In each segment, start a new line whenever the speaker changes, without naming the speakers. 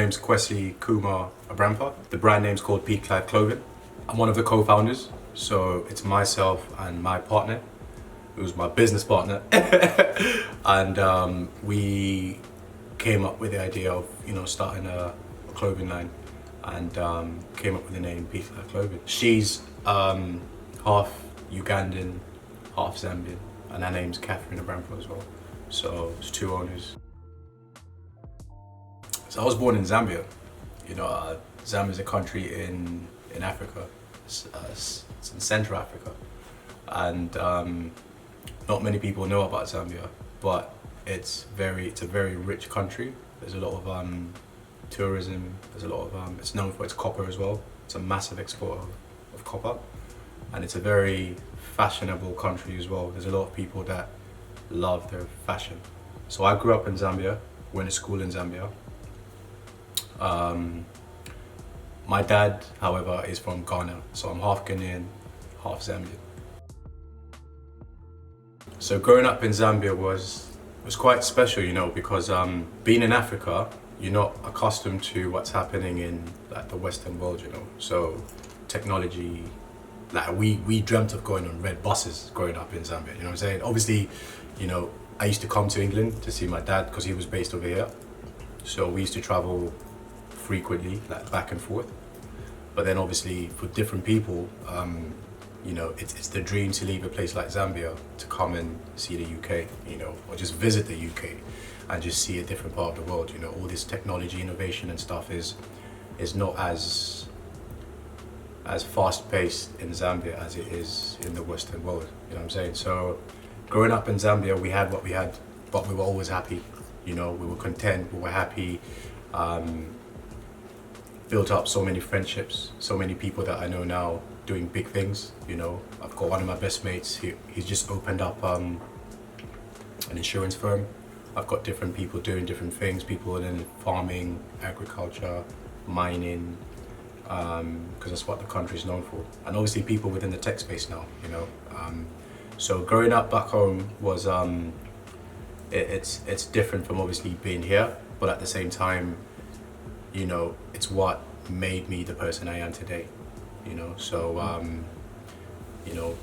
name's Kwesley Kumar Abrampa. The brand name's called Peak Life Clothing. I'm one of the co-founders, so it's myself and my partner, who's my business partner, and we came up with the idea of starting a clothing line, and came up with the name Peak Life Clothing. She's half Ugandan, half Zambian, and her name's Catherine Abrampa as well. So it's two owners. So I was born in Zambia. Zambia is a country in Africa. It's in Central Africa, and not many people know about Zambia, but it's a very rich country. There's a lot of tourism. There's a lot of it's known for its copper as well. It's a massive exporter of copper, and it's a very fashionable country as well. There's a lot of people that love their fashion. So I grew up in Zambia, went to school in Zambia. My dad, however, is from Ghana, so I'm half Ghanaian, half Zambian. So growing up in Zambia was quite special, because being in Africa, you're not accustomed to what's happening in the Western world, So technology, we dreamt of going on red buses growing up in Zambia. You know what I'm saying? Obviously, I used to come to England to see my dad because he was based over here. So we used to travel frequently, back and forth. But then obviously for different people, it's the dream to leave a place like Zambia to come and see the UK, or just visit the UK and just see a different part of the world. All this technology, innovation and stuff is not as fast-paced in Zambia as it is in the Western world. You know what I'm saying? So growing up in Zambia, we had what we had, but we were always happy. We were content, we were happy. Built up so many friendships, so many people that I know now doing big things. I've got one of my best mates, he's just opened up an insurance firm. I've got different people doing different things, people in farming, agriculture, mining, because that's what the country's known for. And obviously people within the tech space now, So growing up back home was, it's different from obviously being here, but at the same time, it's what made me the person I am today, So,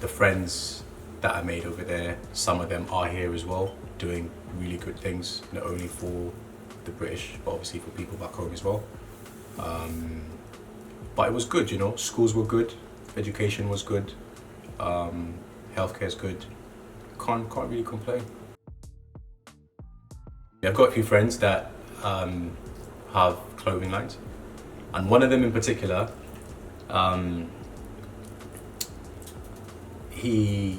the friends that I made over there, some of them are here as well, doing really good things, not only for the British, but obviously for people back home as well. But it was good, schools were good, education was good, healthcare is good, can't really complain. I've got a few friends that have clothing lines, and one of them in particular, he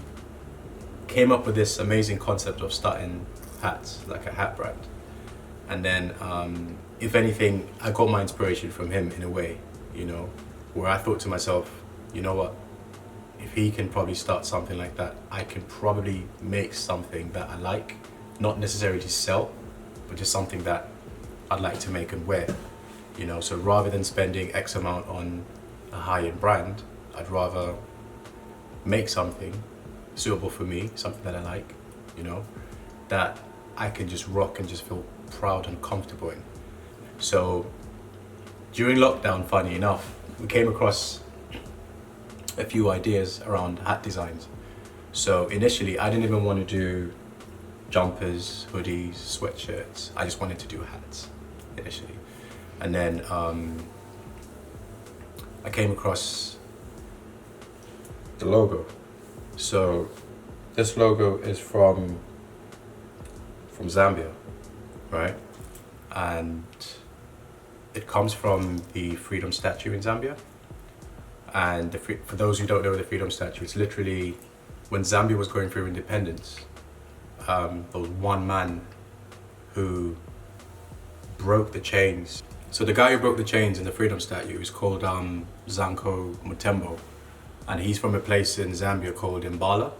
came up with this amazing concept of starting hats, like a hat brand. And then, if anything, I got my inspiration from him in a way, where I thought to myself, you know what, if he can probably start something like that, I can probably make something that I like, not necessarily to sell, but just something that I'd like to make and wear. So rather than spending X amount on a high-end brand, I'd rather make something suitable for me, something that I like, that I can just rock and just feel proud and comfortable in. So during lockdown, funny enough, we came across a few ideas around hat designs. So initially, I didn't even want to do jumpers, hoodies, sweatshirts. I just wanted to do hats initially. And then I came across the logo. So this logo is from Zambia, right? And it comes from the Freedom Statue in Zambia. And for those who don't know the Freedom Statue, it's literally when Zambia was going through independence, there was one man who broke the chains. So the guy who broke the chains in the Freedom Statue is called Zanko Mutembo, and he's from a place in Zambia called Mbala,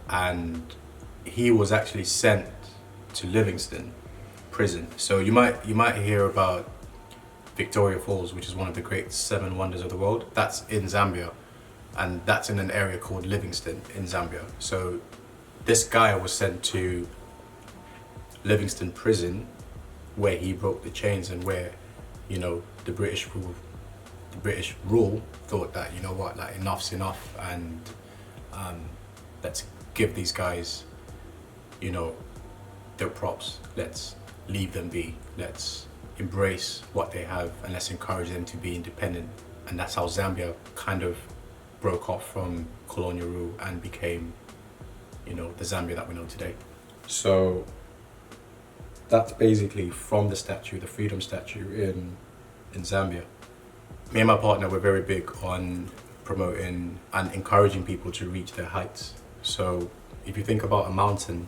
and he was actually sent to Livingston prison. So you might hear about Victoria Falls, which is one of the great 7 wonders of the world. That's in Zambia, and that's in an area called Livingston in Zambia. So this guy was sent to Livingston prison where he broke the chains and where, you know, the British rule thought that, you know what, like enough's enough, and let's give these guys, you know, their props. Let's leave them be. Let's embrace what they have, and let's encourage them to be independent. And that's how Zambia kind of broke off from colonial rule and became, you know, the Zambia that we know today. So that's basically from the statue, the freedom statue in Zambia. Me and my partner were very big on promoting and encouraging people to reach their heights. So if you think about a mountain,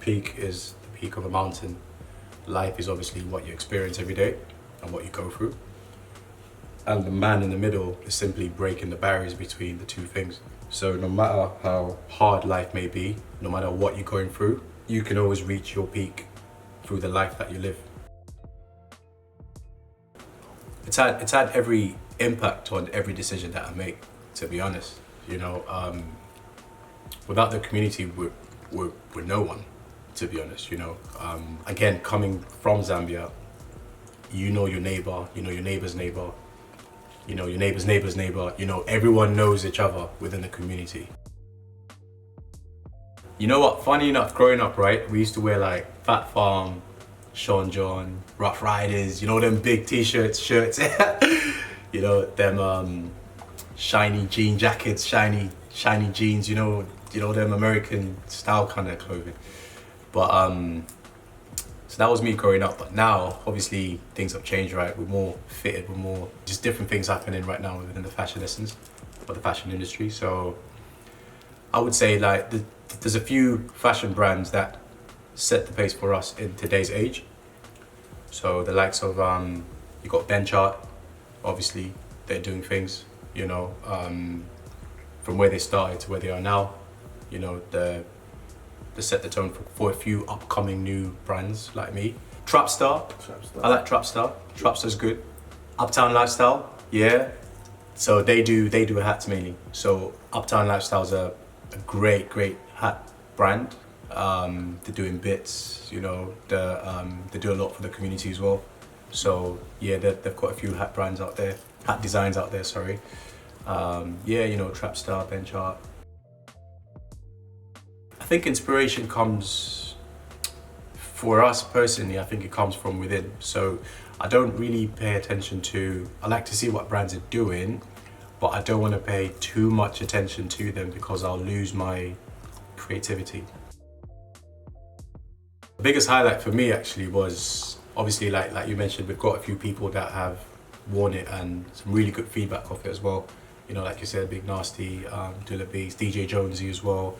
peak is the peak of a mountain. Life is obviously what you experience every day and what you go through. And the man in the middle is simply breaking the barriers between the two things. So no matter how hard life may be, no matter what you're going through, you can always reach your peak through the life that you live. It's had every impact on every decision that I make, to be honest. You know, without the community, we're no one, to be honest, you know. Again, coming from Zambia, you know your neighbor, you know your neighbor's neighbor, you know your neighbor's neighbor's neighbor, you know, everyone knows each other within the community. You know what, funny enough, growing up, right, we used to wear like Fat Farm, Sean John, Rough Riders, you know, them big t-shirts, shirts, you know, them shiny jean jackets, shiny jeans, you know, them American style kind of clothing. But so that was me growing up. But now, obviously, things have changed, right? We're more fitted, we're more, just different things happening right now within the fashion essence or the fashion industry. So I would say like there's a few fashion brands that set the pace for us in today's age. So the likes of you got Benchart, obviously they're doing things, you know, from where they started to where they are now. You know, they set the tone for a few upcoming new brands like me. Trapstar. I like Trapstar. Trapstar's good. Uptown Lifestyle, yeah. So they do hats mainly. So Uptown Lifestyle's a great hat brand. They're doing bits, you know, they do a lot for the community as well. So yeah, they've got a few hat brands out there, hat designs out there, sorry. Yeah, you know, Trapstar, Benchart. I think inspiration comes, for us personally, I think it comes from within. So I don't really pay attention to, I like to see what brands are doing, but I don't want to pay too much attention to them because I'll lose my creativity. The biggest highlight for me actually was, obviously like you mentioned, we've got a few people that have worn it and some really good feedback off it as well. You know, like you said, Big Narstie, Dilla Beats, DJ Jonesy as well.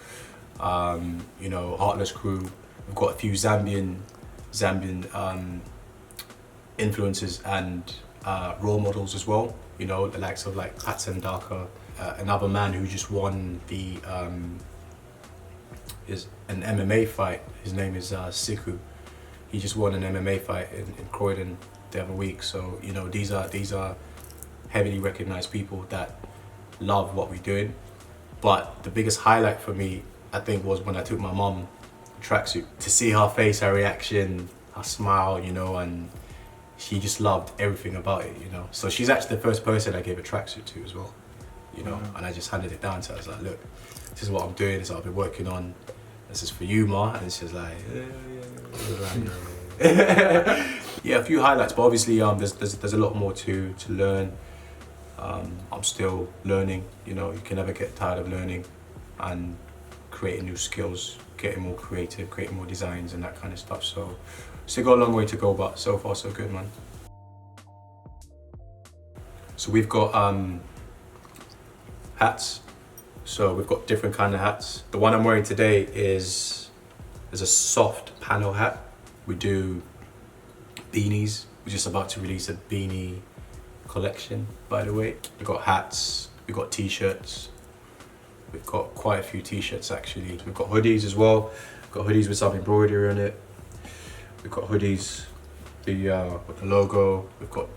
You know, Heartless Crew. We've got a few Zambian influencers and role models as well. You know, the likes of like Patson Daka, another man who just won the is an MMA fight. His name is Siku. He just won an MMA fight in Croydon the other week. So you know, these are heavily recognized people that love what we're doing. But the biggest highlight for me, I think, was when I took my mom tracksuit, to see her face, her reaction, her smile, you know, and she just loved everything about it, you know. So she's actually the first person I gave a tracksuit to as well, you know. And I just handed it down to her. I was like, look, this is what I'm doing, this is what I've been working on. This is for you, Ma. And she's like, yeah, a few highlights, but obviously there's a lot more to learn. I'm still learning, you know. You can never get tired of learning and creating new skills, getting more creative, creating more designs and that kind of stuff. So still got a long way to go, but so far so good, man. So we've got hats. So we've got different kind of hats. The one I'm wearing today is a soft panel hat. We do beanies. We're just about to release a beanie collection, by the way. We've got hats, we've got t-shirts. We've got quite a few t-shirts actually. We've got hoodies as well. We've got hoodies with some embroidery on it. We've got hoodies with the logo. We've got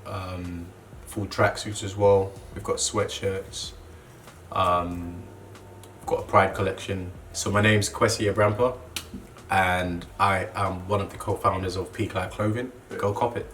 full tracksuits as well. We've got sweatshirts. We've got a Pride collection. So my name's Kwesi Abrampa. and I am one of the co-founders of Peak Life Clothing. Go cop it.